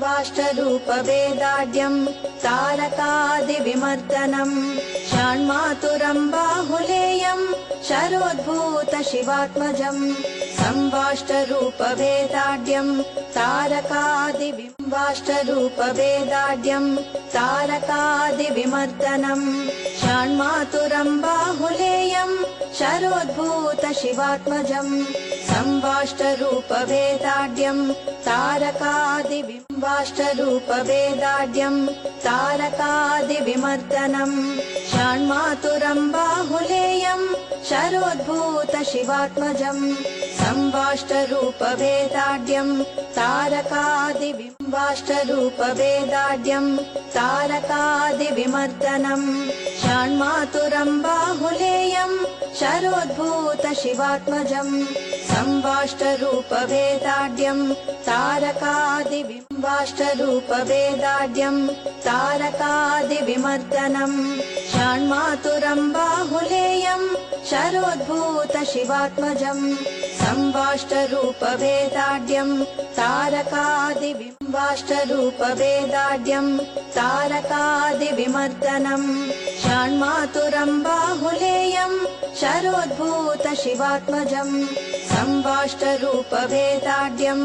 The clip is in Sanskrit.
वाष्टरूपवेदाढ्यम् तारकादिविमर्दनम् षण्मातुरम् बाहुलेयम् शरोद्भूत शिवात्मजम् संवाष्टरूपवेदाढ्यम् तारकादिविमर्दनम् षण्मातुरम् बाहुलेयम् शरोद्भूत शिवात्मजम् संवाष्टरूपवेदाढ्यम् तारकादिविमर्दनम् षण्मातुरम् बाहुलेयम् शरोद्भूत शिवात्मजम् संवाष्टरूपवेदाढ्यम् तारकादिविमर्दनम् षण्मातुरम् बाहुलेयम् शरोद्भूत शिवात्मजम् संवाष्टरूपवेदाढ्यम् तारकादिविमर्दनम् षण्मातुरम् बाहुलेयम् शरोद्भूत शिवात्मजम् संवाष्टरूपवेदाढ्यम् तारकादिविमर्दनम् षण्मातुरम् बाहुलेयम् शरोद्भूत शिवात्मजम् संवाष्टरूपवेदाढ्यम्